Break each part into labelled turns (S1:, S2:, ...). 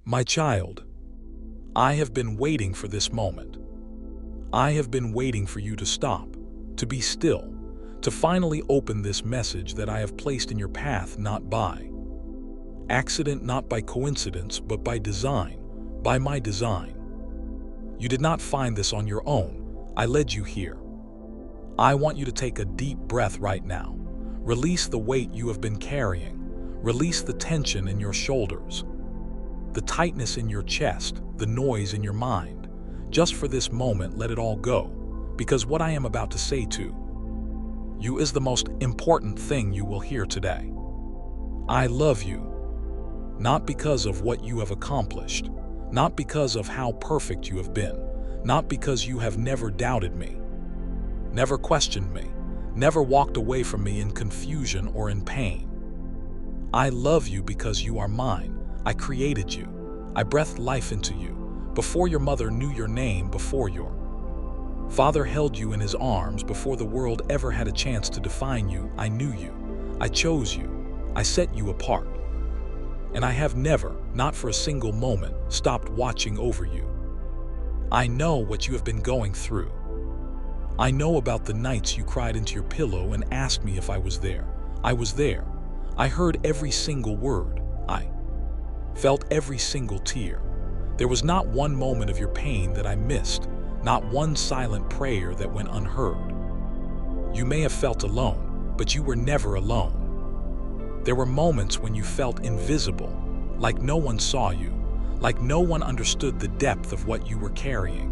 S1: My child, I have been waiting for this moment. I have been waiting for you to stop, to be still, to finally open this message that I have placed in your path, not by accident, not by coincidence, but by design, by my design. You did not find this on your own. I led you here. I want you to take a deep breath right now. Release the weight you have been carrying. Release the tension in your shoulders, the tightness in your chest, the noise in your mind. Just for this moment, let it all go, because what I am about to say to you is the most important thing you will hear today. I love you, not because of what you have accomplished, not because of how perfect you have been, not because you have never doubted me, never questioned me, never walked away from me in confusion or in pain. I love you because you are mine. I created you. I breathed life into you. Before your mother knew your name, before your father held you in his arms, before the world ever had a chance to define you, I knew you. I chose you. I set you apart. And I have never, not for a single moment, stopped watching over you. I know what you have been going through. I know about the nights you cried into your pillow and asked me if I was there. I was there. I heard every single word. I felt every single tear. There was not one moment of your pain that I missed, not one silent prayer that went unheard. You may have felt alone, but you were never alone. There were moments when you felt invisible, like no one saw you, like no one understood the depth of what you were carrying.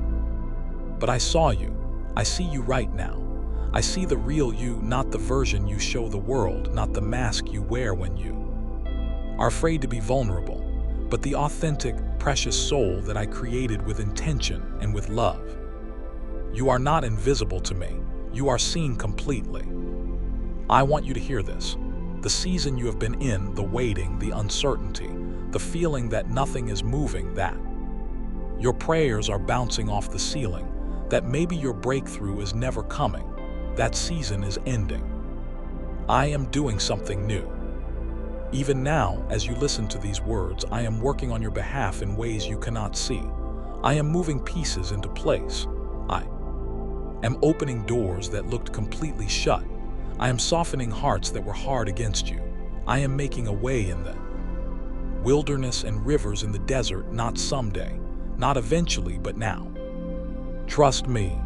S1: But I saw you. I see you right now. I see the real you, not the version you show the world, not the mask you wear when you are afraid to be vulnerable, but the authentic, precious soul that I created with intention and with love. You are not invisible to me. You are seen completely. I want you to hear this. The season you have been in, the waiting, the uncertainty, the feeling that nothing is moving, that your prayers are bouncing off the ceiling, that maybe your breakthrough is never coming, that season is ending. I am doing something new. Even now, as you listen to these words, I am working on your behalf in ways you cannot see. I am moving pieces into place. I am opening doors that looked completely shut. I am softening hearts that were hard against you. I am making a way in the wilderness and rivers in the desert, not someday, not eventually, but now. Trust me.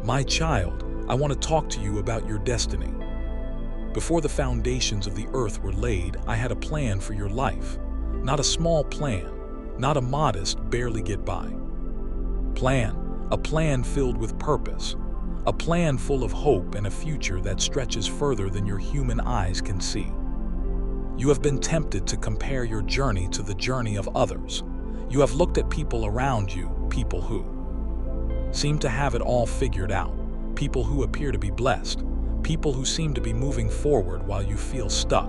S1: My child, I want to talk to you about your destiny. Before the foundations of the earth were laid, I had a plan for your life. Not a small plan, not a modest, barely get by plan. A plan filled with purpose. A plan full of hope and a future that stretches further than your human eyes can see. You have been tempted to compare your journey to the journey of others. You have looked at people around you, people who seem to have it all figured out, people who appear to be blessed, people who seem to be moving forward while you feel stuck.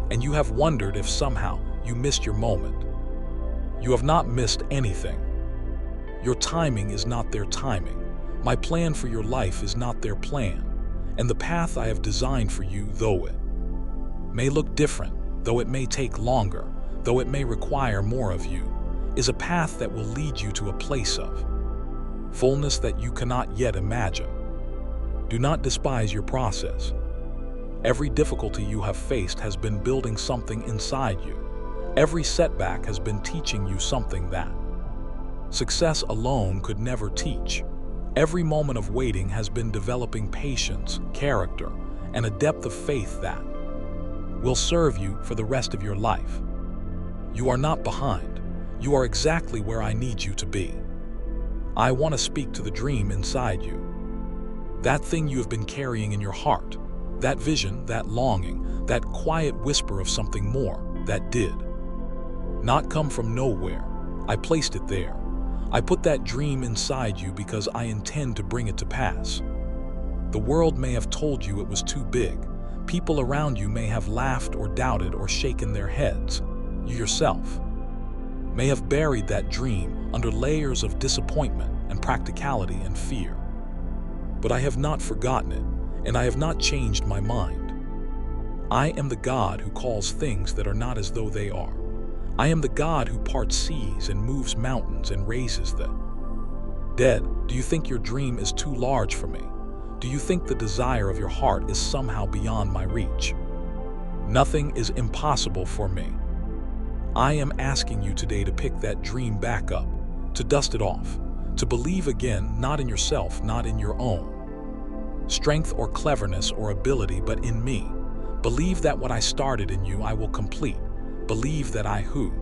S1: And you have wondered if somehow you missed your moment. You have not missed anything. Your timing is not their timing. My plan for your life is not their plan. And the path I have designed for you, though it may look different, though it may take longer, though it may require more of you, is a path that will lead you to a place of fullness that you cannot yet imagine. Do not despise your process. Every difficulty you have faced has been building something inside you. Every setback has been teaching you something that success alone could never teach. Every moment of waiting has been developing patience, character, and a depth of faith that will serve you for the rest of your life. You are not behind. You are exactly where I need you to be. I want to speak to the dream inside you. That thing you have been carrying in your heart, that vision, that longing, that quiet whisper of something more that did not come from nowhere. I placed it there. I put that dream inside you because I intend to bring it to pass. The world may have told you it was too big. People around you may have laughed or doubted or shaken their heads. You yourself may have buried that dream under layers of disappointment and practicality and fear. But I have not forgotten it, and I have not changed my mind. I am the God who calls things that are not as though they are. I am the God who parts seas and moves mountains and raises the dead. Do you think your dream is too large for me? Do you think the desire of your heart is somehow beyond my reach? Nothing is impossible for me. I am asking you today to pick that dream back up, to dust it off, to believe again, not in yourself, not in your own strength or cleverness or ability, but in me. Believe that what I started in you I will complete. Believe that I who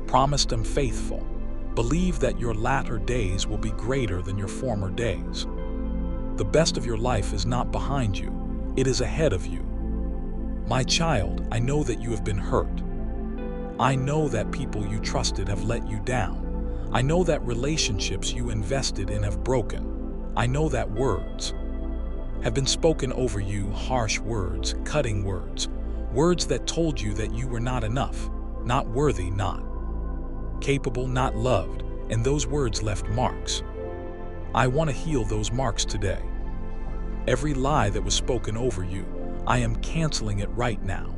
S1: promised am faithful. Believe that your latter days will be greater than your former days. The best of your life is not behind you, it is ahead of you. My child, I know that you have been hurt. I know that people you trusted have let you down. I know that relationships you invested in have broken. I know that words have been spoken over you, harsh words, cutting words, words that told you that you were not enough, not worthy, not capable, not loved, and those words left marks. I want to heal those marks today. Every lie that was spoken over you, I am canceling it right now.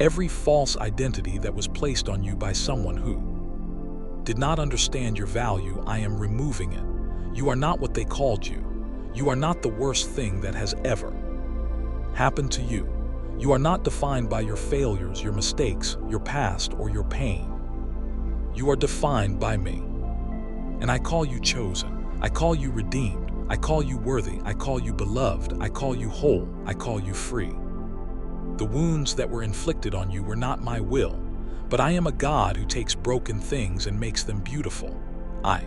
S1: Every false identity that was placed on you by someone who did not understand your value, I am removing it. You are not what they called you. You are not the worst thing that has ever happened to you. You are not defined by your failures, your mistakes, your past, or your pain. You are defined by me. And I call you chosen. I call you redeemed. I call you worthy. I call you beloved. I call you whole. I call you free. The wounds that were inflicted on you were not my will, but I am a God who takes broken things and makes them beautiful. I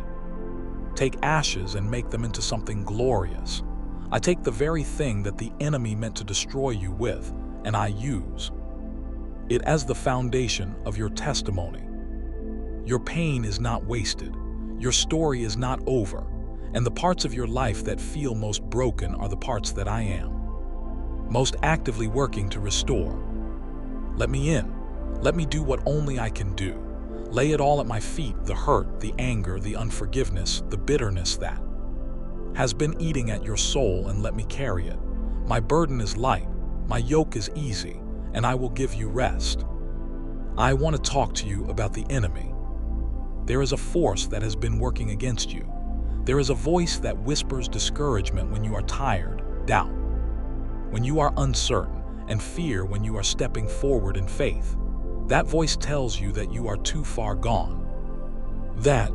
S1: take ashes and make them into something glorious. I take the very thing that the enemy meant to destroy you with, and I use it as the foundation of your testimony. Your pain is not wasted. Your story is not over. And the parts of your life that feel most broken are the parts that I am most actively working to restore. Let me in. Let me do what only I can do. Lay it all at my feet, the hurt, the anger, the unforgiveness, the bitterness that has been eating at your soul, and let me carry it. My burden is light, my yoke is easy, and I will give you rest. I want to talk to you about the enemy. There is a force that has been working against you. There is a voice that whispers discouragement when you are tired, doubt when you are uncertain, and fear when you are stepping forward in faith. That voice tells you that you are too far gone, that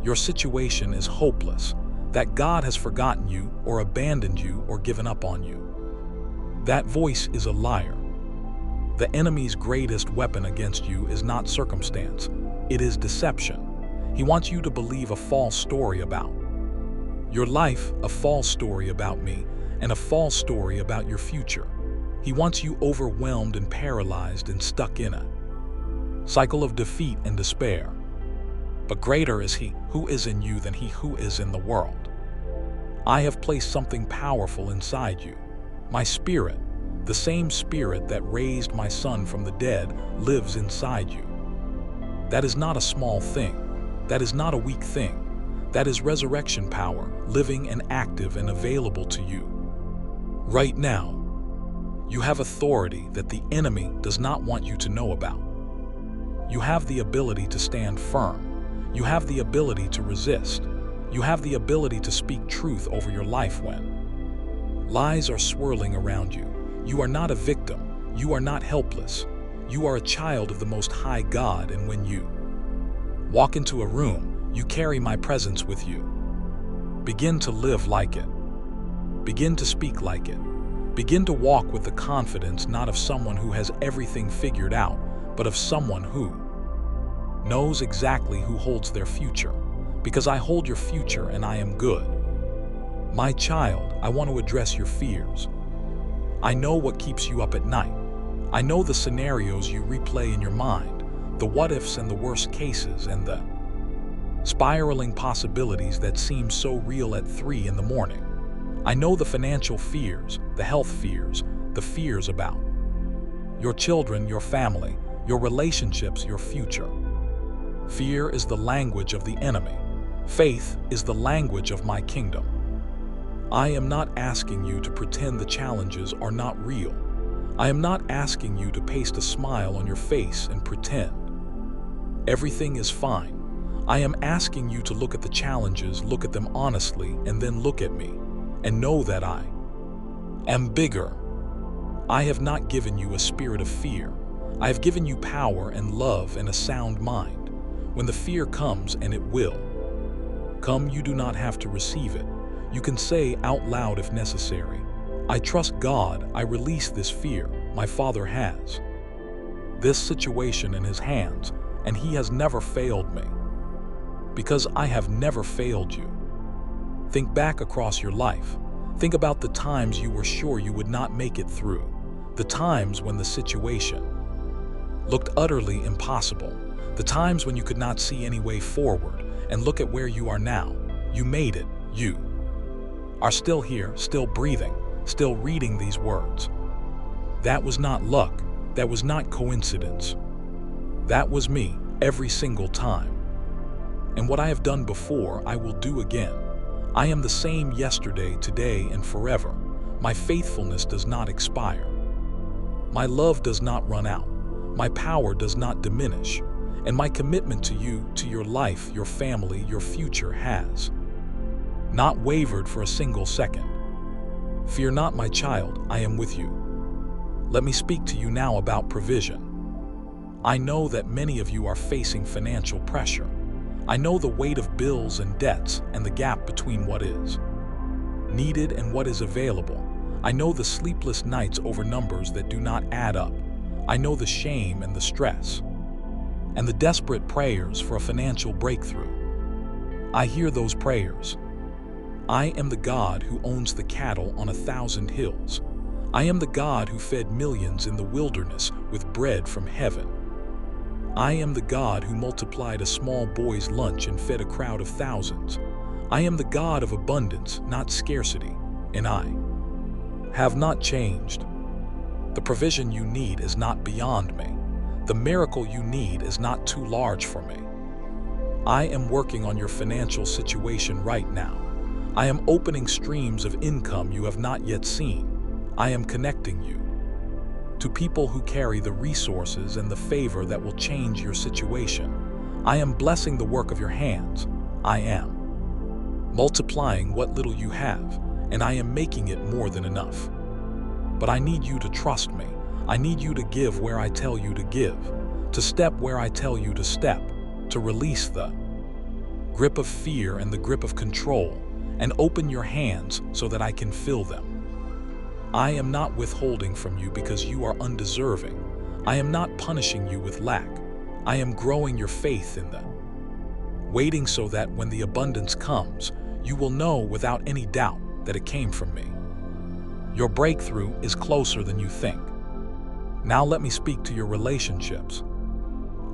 S1: your situation is hopeless, that God has forgotten you or abandoned you or given up on you. That voice is a liar. The enemy's greatest weapon against you is not circumstance, it is deception. He wants you to believe a false story about your life, a false story about me, and a false story about your future. He wants you overwhelmed and paralyzed and stuck in a cycle of defeat and despair. But greater is He who is in you than he who is in the world. I have placed something powerful inside you. My Spirit, the same Spirit that raised my Son from the dead, lives inside you. That is not a small thing. That is not a weak thing. That is resurrection power, living and active and available to you. Right now, you have authority that the enemy does not want you to know about. You have the ability to stand firm. You have the ability to resist. You have the ability to speak truth over your life when lies are swirling around you. You are not a victim. You are not helpless. You are a child of the Most High God, and when you walk into a room, you carry my presence with you. Begin to live like it. Begin to speak like it. Begin to walk with the confidence not of someone who has everything figured out, but of someone who knows exactly who holds their future. Because I hold your future and I am good. My child, I want to address your fears. I know what keeps you up at night. I know the scenarios you replay in your mind, the what-ifs and the worst cases and the spiraling possibilities that seem so real at 3 in the morning. I know the financial fears, the health fears, the fears about your children, your family, your relationships, your future. Fear is the language of the enemy. Faith is the language of my kingdom. I am not asking you to pretend the challenges are not real. I am not asking you to paste a smile on your face and pretend Everything is fine. I am asking you to look at the challenges, look at them honestly, and then look at me, and know that I am bigger. I have not given you a spirit of fear. I have given you power and love and a sound mind. When the fear comes, and it will come, you do not have to receive it. You can say out loud if necessary, I trust God, I release this fear. My Father has this situation in His hands, and He has never failed me. Because I have never failed you. Think back across your life. Think about the times you were sure you would not make it through. The times when the situation looked utterly impossible. The times when you could not see any way forward. And look at where you are now. You made it. You are still here, still breathing, still reading these words. That was not luck. That was not coincidence. That was me every single time. And what I have done before, I will do again. I am the same yesterday, today, and forever. My faithfulness does not expire. My love does not run out. My power does not diminish. And my commitment to you, to your life, your family, your future has not wavered for a single second. Fear not, my child, I am with you. Let me speak to you now about provision. I know that many of you are facing financial pressure. I know the weight of bills and debts and the gap between what is needed and what is available. I know the sleepless nights over numbers that do not add up. I know the shame and the stress and the desperate prayers for a financial breakthrough. I hear those prayers. I am the God who owns the cattle on 1,000 hills. I am the God who fed millions in the wilderness with bread from heaven. I am the God who multiplied a small boy's lunch and fed a crowd of thousands. I am the God of abundance, not scarcity, and I have not changed. The provision you need is not beyond me. The miracle you need is not too large for me. I am working on your financial situation right now. I am opening streams of income you have not yet seen. I am connecting you to people who carry the resources and the favor that will change your situation. I am blessing the work of your hands. I am multiplying what little you have, and I am making it more than enough. But I need you to trust me. I need you to give where I tell you to give, to step where I tell you to step, to release the grip of fear and the grip of control, and open your hands so that I can fill them. I am not withholding from you because you are undeserving. I am not punishing you with lack. I am growing your faith in them, waiting so that when the abundance comes, you will know without any doubt that it came from me. Your breakthrough is closer than you think. Now let me speak to your relationships.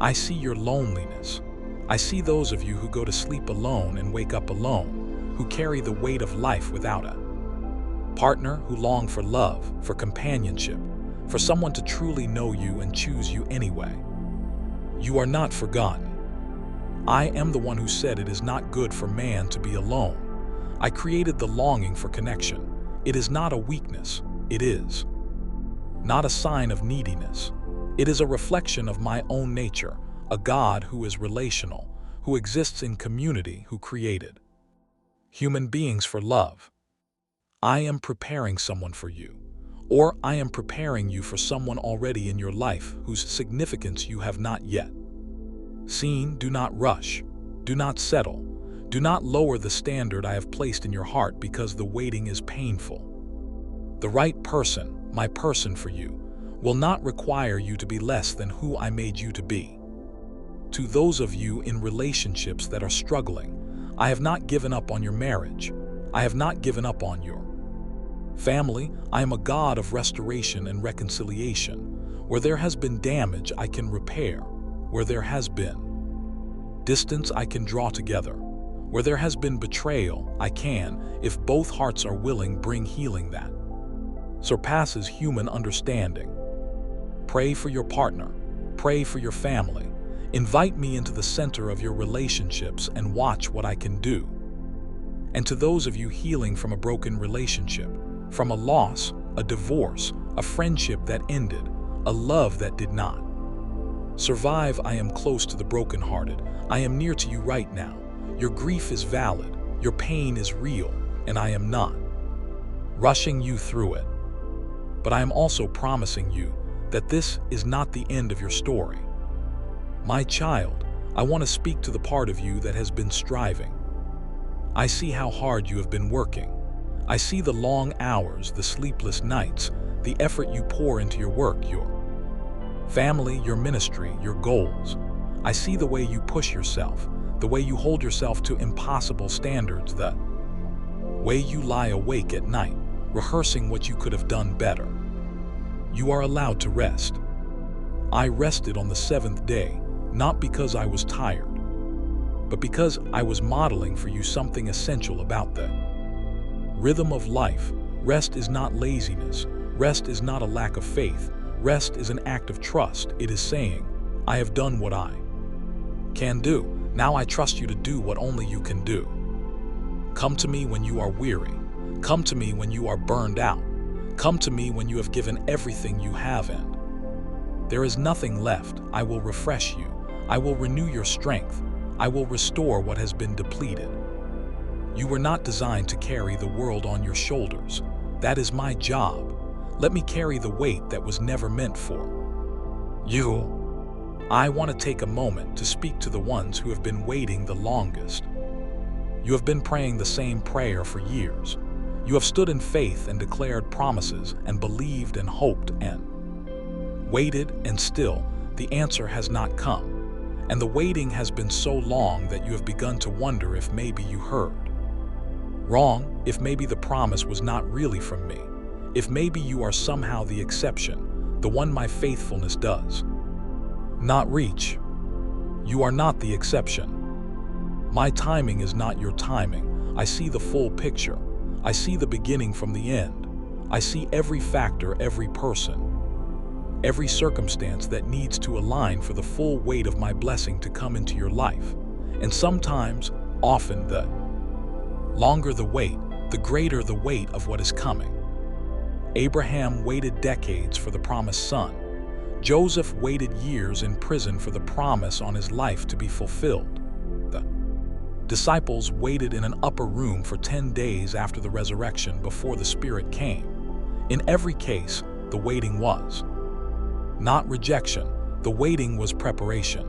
S1: I see your loneliness. I see those of you who go to sleep alone and wake up alone, who carry the weight of life without a partner, who long for love, for companionship, for someone to truly know you and choose you anyway. You are not forgotten. I am the one who said it is not good for man to be alone. I created the longing for connection. It is not a weakness. It is not a sign of neediness. It is a reflection of my own nature, a God who is relational, who exists in community, who created human beings for love. I am preparing someone for you, or I am preparing you for someone already in your life whose significance you have not yet seen. Do not rush. Do not settle. Do not lower the standard I have placed in your heart because the waiting is painful. The right person, my person for you, will not require you to be less than who I made you to be. To those of you in relationships that are struggling, I have not given up on your marriage. I have not given up on your family. I am a God of restoration and reconciliation. Where there has been damage, I can repair. Where there has been distance, I can draw together. Where there has been betrayal, I can, if both hearts are willing, bring healing that surpasses human understanding. Pray for your partner. Pray for your family. Invite me into the center of your relationships and watch what I can do. And to those of you healing from a broken relationship, from a loss, a divorce, a friendship that ended, a love that did not Survive, I am close to the brokenhearted. I am near to you right now. Your grief is valid, your pain is real, and I am not rushing you through it. But I am also promising you that this is not the end of your story. My child, I want to speak to the part of you that has been striving. I see how hard you have been working. I see the long hours, the sleepless nights, the effort you pour into your work, your family, your ministry, your goals. I see the way you push yourself, the way you hold yourself to impossible standards, the way you lie awake at night, rehearsing what you could have done better. You are allowed to rest. I rested on the seventh day, not because I was tired, but because I was modeling for you something essential about the rhythm of life. Rest is not laziness. Rest is not a lack of faith. Rest is an act of trust. It is saying, I have done what I can do. Now I trust you to do what only you can do. Come to me when you are weary. Come to me when you are burned out. Come to me when you have given everything you have, and there is nothing left. I will refresh you. I will renew your strength. I will restore what has been depleted. You were not designed to carry the world on your shoulders. That is my job. Let me carry the weight that was never meant for you. I want to take a moment to speak to the ones who have been waiting the longest. You have been praying the same prayer for years. You have stood in faith and declared promises and believed and hoped and waited, and still the answer has not come. And the waiting has been so long that you have begun to wonder if maybe you heard wrong, if maybe the promise was not really from me, if maybe you are somehow the exception, the one my faithfulness does not reach. You are not the exception. My timing is not your timing. I see the full picture. I see the beginning from the end. I see every factor, every person, every circumstance that needs to align for the full weight of my blessing to come into your life. And sometimes, often, the longer the wait, the greater the weight of what is coming. Abraham waited decades for the promised son. Joseph waited years in prison for the promise on his life to be fulfilled. The disciples waited in an upper room for 10 days after the resurrection before the Spirit came. In every case, the waiting was not rejection. The waiting was preparation.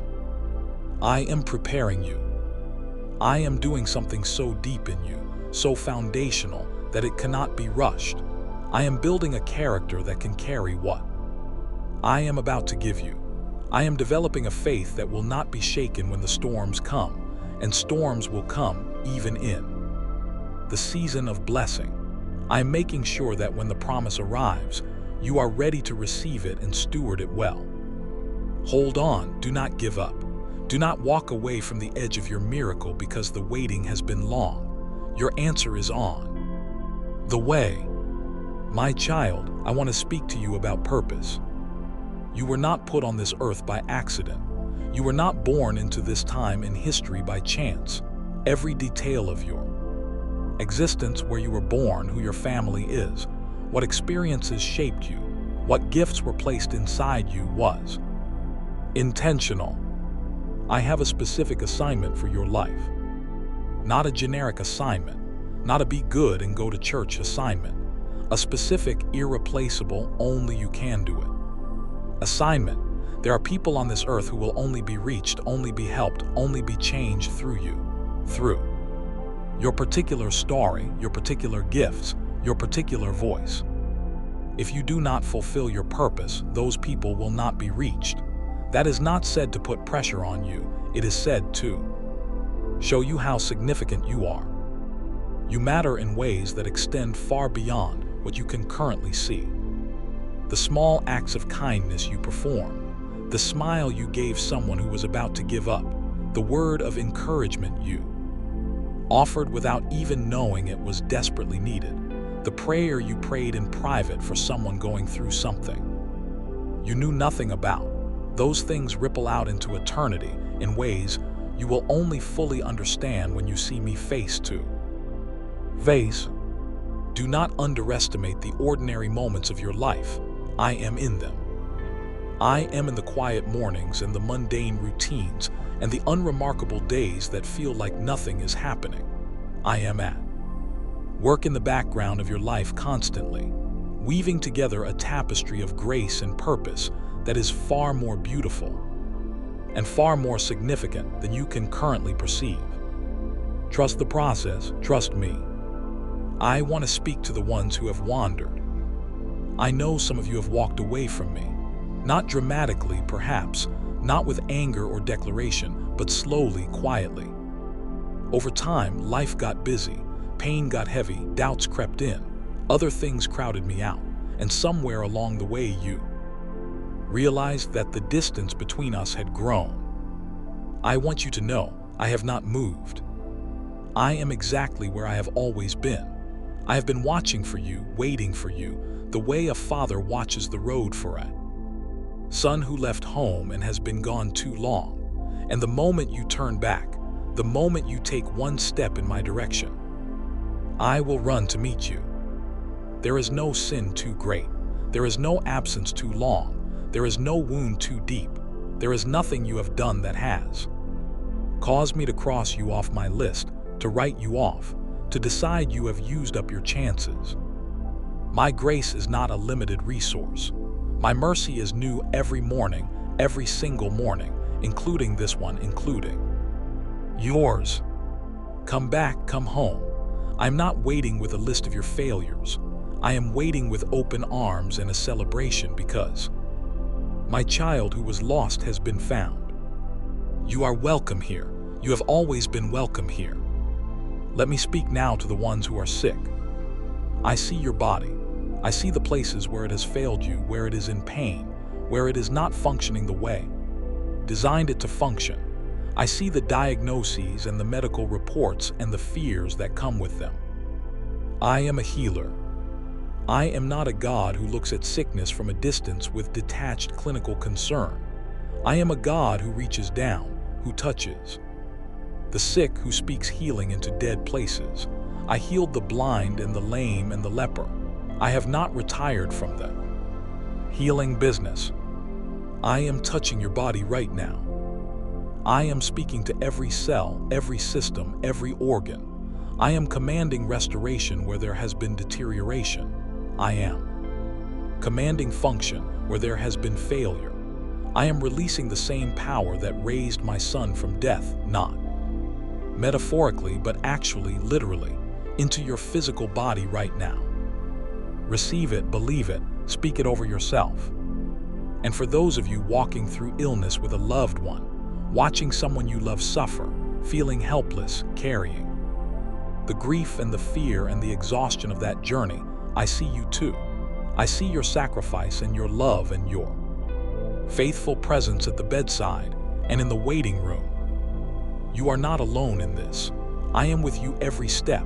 S1: I am preparing you. I am doing something so deep in you, so foundational that it cannot be rushed. I am building a character that can carry what I am about to give you. I am developing a faith that will not be shaken when the storms come, and storms will come even in the season of blessing. I am making sure that when the promise arrives, you are ready to receive it and steward it well. Hold on, do not give up. Do not walk away from the edge of your miracle because the waiting has been long. Your answer is on the way. My child, I want to speak to you about purpose. You were not put on this earth by accident. You were not born into this time in history by chance. Every detail of your existence, where you were born, who your family is, what experiences shaped you, what gifts were placed inside you was intentional. I have a specific assignment for your life. Not a generic assignment, not a be good and go to church assignment. A specific, irreplaceable, only you can do it assignment. There are people on this earth who will only be reached, only be helped, only be changed through you, through your particular story, your particular gifts, your particular voice. If you do not fulfill your purpose, those people will not be reached. That is not said to put pressure on you. It is said to show you how significant you are. You matter in ways that extend far beyond what you can currently see. The small acts of kindness you perform, the smile you gave someone who was about to give up, the word of encouragement you offered without even knowing it was desperately needed, the prayer you prayed in private for someone going through something you knew nothing about. Those things ripple out into eternity in ways you will only fully understand when you see me face to face. Do not underestimate the ordinary moments of your life. I am in them. I am in the quiet mornings and the mundane routines and the unremarkable days that feel like nothing is happening. I am at work in the background of your life constantly, weaving together a tapestry of grace and purpose that is far more beautiful and far more significant than you can currently perceive. Trust the process, trust me. I want to speak to the ones who have wandered. I know some of you have walked away from me, not dramatically perhaps, not with anger or declaration, but slowly, quietly. Over time, life got busy, pain got heavy, doubts crept in, other things crowded me out, and somewhere along the way you realized that the distance between us had grown. I want you to know, I have not moved. I am exactly where I have always been. I have been watching for you, waiting for you, the way a father watches the road for a son who left home and has been gone too long. And the moment you turn back, the moment you take one step in my direction, I will run to meet you. There is no sin too great. There is no absence too long. There is no wound too deep. There is nothing you have done that has caused me to cross you off my list, to write you off, to decide you have used up your chances. My grace is not a limited resource. My mercy is new every morning, every single morning, including this one, including yours. Come back, come home. I'm not waiting with a list of your failures. I am waiting with open arms and a celebration because my child who was lost has been found. You are welcome here. You have always been welcome here. Let me speak now to the ones who are sick. I see your body. I see the places where it has failed you, where it is in pain, where it is not functioning the way designed it to function. I see the diagnoses and the medical reports and the fears that come with them. I am a healer. I am not a God who looks at sickness from a distance with detached clinical concern. I am a God who reaches down, who touches the sick, who speaks healing into dead places. I healed the blind and the lame and the leper. I have not retired from the healing business. I am touching your body right now. I am speaking to every cell, every system, every organ. I am commanding restoration where there has been deterioration. I am commanding function where there has been failure. I am releasing the same power that raised my son from death, not metaphorically, but actually, literally, into your physical body right now. Receive it, believe it, speak it over yourself. And for those of you walking through illness with a loved one, watching someone you love suffer, feeling helpless, carrying the grief and the fear and the exhaustion of that journey, I see you too. I see your sacrifice and your love and your faithful presence at the bedside and in the waiting room. You are not alone in this. I am with you every step,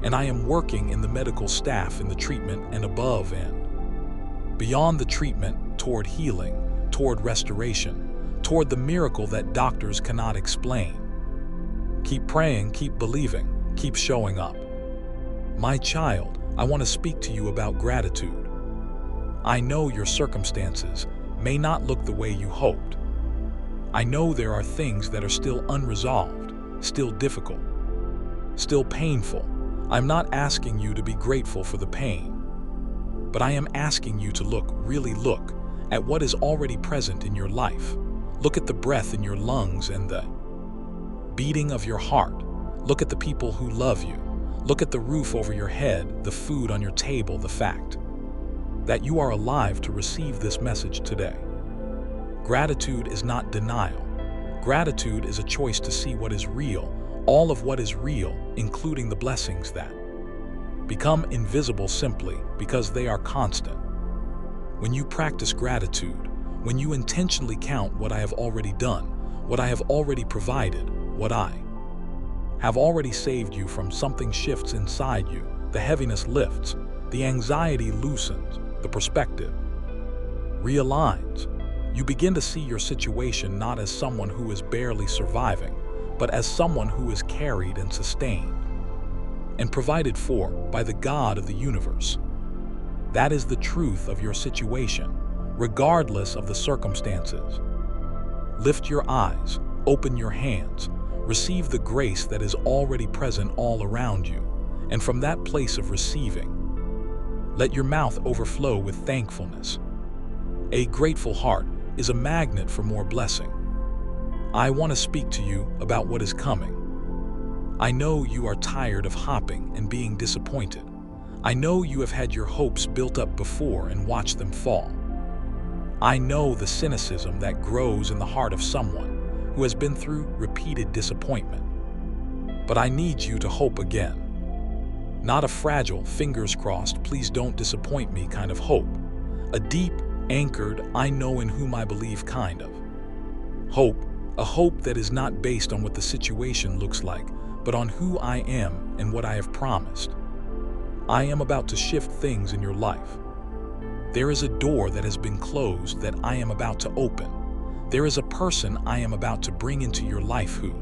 S1: and I am working in the medical staff in the treatment and above and beyond the treatment, toward healing, toward restoration, toward the miracle that doctors cannot explain. Keep praying, keep believing, keep showing up. My child, I want to speak to you about gratitude. I know your circumstances may not look the way you hoped. I know there are things that are still unresolved, still difficult, still painful. I'm not asking you to be grateful for the pain, but I am asking you to look, really look, at what is already present in your life. Look at the breath in your lungs and the beating of your heart. Look at the people who love you. Look at the roof over your head, the food on your table, the fact that you are alive to receive this message today. Gratitude is not denial. Gratitude is a choice to see what is real, all of what is real, including the blessings that become invisible simply because they are constant. When you practice gratitude, when you intentionally count what I have already done, what I have already provided, what I have already saved you from, something shifts inside you. The heaviness lifts, the anxiety loosens, the perspective realigns. You begin to see your situation not as someone who is barely surviving, but as someone who is carried and sustained and provided for by the God of the universe. That is the truth of your situation. regardless of the circumstances. Lift your eyes, open your hands, receive the grace that is already present all around you, and from that place of receiving, let your mouth overflow with thankfulness. A grateful heart is a magnet for more blessing. I want to speak to you about what is coming. I know you are tired of hopping and being disappointed. I know you have had your hopes built up before and watched them fall. I know the cynicism that grows in the heart of someone who has been through repeated disappointment. But I need you to hope again. Not a fragile, fingers crossed, please don't disappoint me kind of hope. A deep, anchored, I know in whom I believe kind of hope. A hope that is not based on what the situation looks like, but on who I am and what I have promised. I am about to shift things in your life. There is a door that has been closed that I am about to open. There is a person I am about to bring into your life who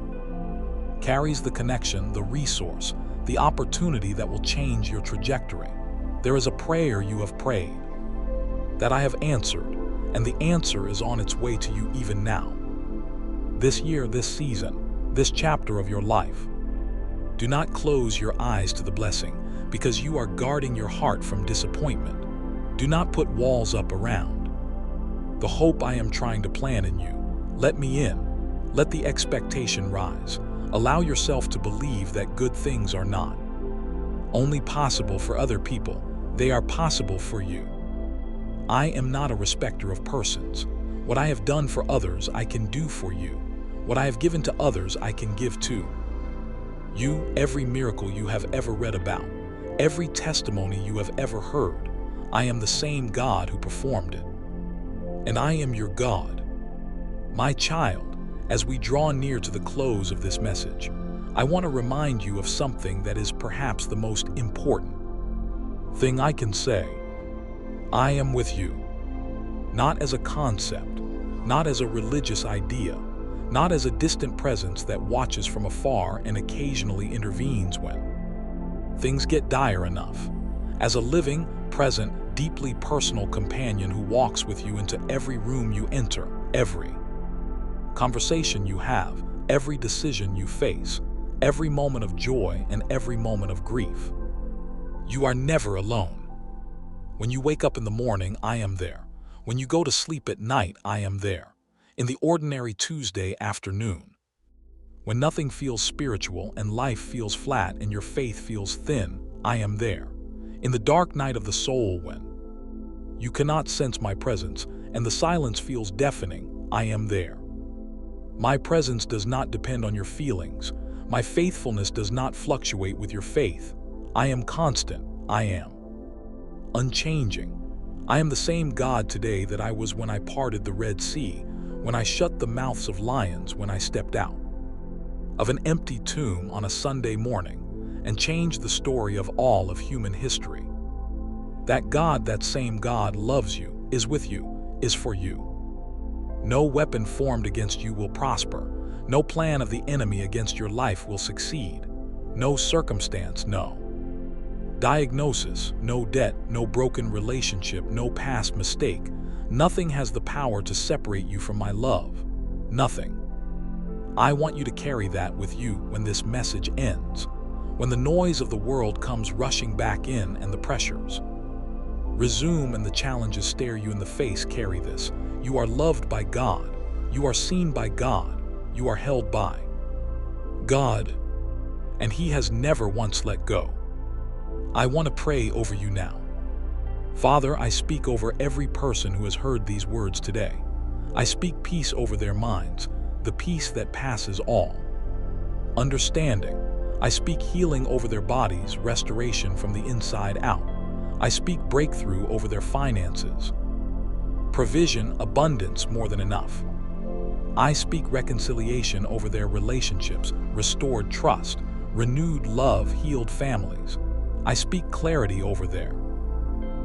S1: carries the connection, the resource, the opportunity that will change your trajectory. There is a prayer you have prayed that I have answered, and the answer is on its way to you even now. This year, this season, this chapter of your life. Do not close your eyes to the blessing because you are guarding your heart from disappointment. Do not put walls up around the hope I am trying to plant in you. Let me in. Let the expectation rise. Allow yourself to believe that good things are not only possible for other people, they are possible for you. I am not a respecter of persons. What I have done for others, I can do for you. What I have given to others, I can give to you. Every miracle you have ever read about, every testimony you have ever heard, I am the same God who performed it. And I am your God. My child, as we draw near to the close of this message, I want to remind you of something that is perhaps the most important thing I can say. I am with you. Not as a concept, not as a religious idea, not as a distant presence that watches from afar and occasionally intervenes when things get dire enough. As a living, present, deeply personal companion who walks with you into every room you enter, every conversation you have, every decision you face, every moment of joy and every moment of grief. You are never alone. When you wake up in the morning, I am there. When you go to sleep at night, I am there. In the ordinary Tuesday afternoon, when nothing feels spiritual and life feels flat and your faith feels thin, I am there. In the dark night of the soul when you cannot sense my presence and the silence feels deafening, I am there. My presence does not depend on your feelings. My faithfulness does not fluctuate with your faith. I am constant. I am unchanging. I am the same God today that I was when I parted the Red Sea, when I shut the mouths of lions, when I stepped out of an empty tomb on a Sunday morning and changed the story of all of human history. That God, that same God, loves you, is with you, is for you. No weapon formed against you will prosper. No plan of the enemy against your life will succeed. No circumstance, no diagnosis, no debt, no broken relationship, no past mistake. Nothing has the power to separate you from my love. Nothing. I want you to carry that with you when this message ends. When the noise of the world comes rushing back in and the pressures resume and the challenges stare you in the face, carry this. You are loved by God. You are seen by God. You are held by God. And He has never once let go. I want to pray over you now. Father, I speak over every person who has heard these words today. I speak peace over their minds, the peace that passes all understanding. I speak healing over their bodies, restoration from the inside out. I speak breakthrough over their finances, provision, abundance, more than enough. I speak reconciliation over their relationships, restored trust, renewed love, healed families. I speak clarity over their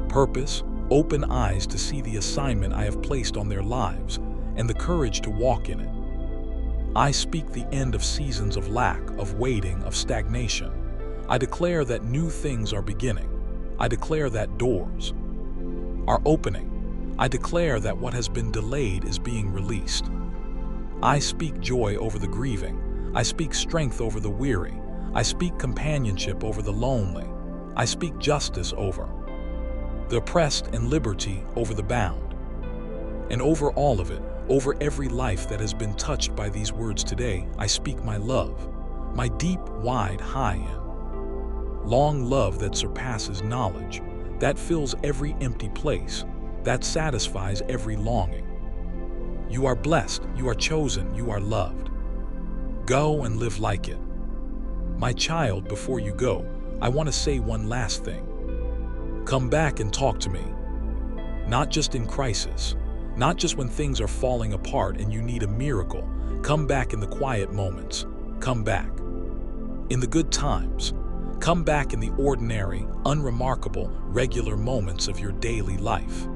S1: purpose, open eyes to see the assignment I have placed on their lives, and the courage to walk in it. I speak the end of seasons of lack, of waiting, of stagnation. I declare that new things are beginning. I declare that doors are opening. I declare that what has been delayed is being released. I speak joy over the grieving. I speak strength over the weary. I speak companionship over the lonely. I speak justice over the oppressed and liberty over the bound. And over all of it, over every life that has been touched by these words today, I speak my love, my deep, wide, high and long love that surpasses knowledge, that fills every empty place, that satisfies every longing. You are blessed, you are chosen, you are loved. Go and live like it. My child, before you go, I want to say one last thing. Come back and talk to me. Not just in crisis, not just when things are falling apart and you need a miracle. Come back in the quiet moments. Come back in the good times. Come back in the ordinary, unremarkable, regular moments of your daily life.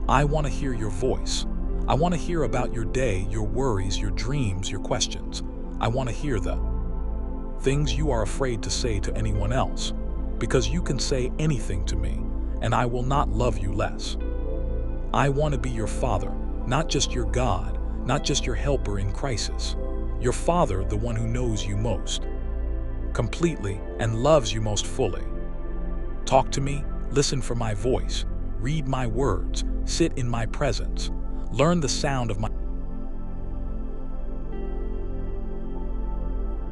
S1: I want to hear your voice. I want to hear about your day, your worries, your dreams, your questions. I want to hear the things you are afraid to say to anyone else, because you can say anything to me, and I will not love you less. I want to be your father, not just your God, not just your helper in crisis. Your father, the one who knows you most completely and loves you most fully. Talk to me, listen for my voice, read my words, sit in my presence, learn the sound of my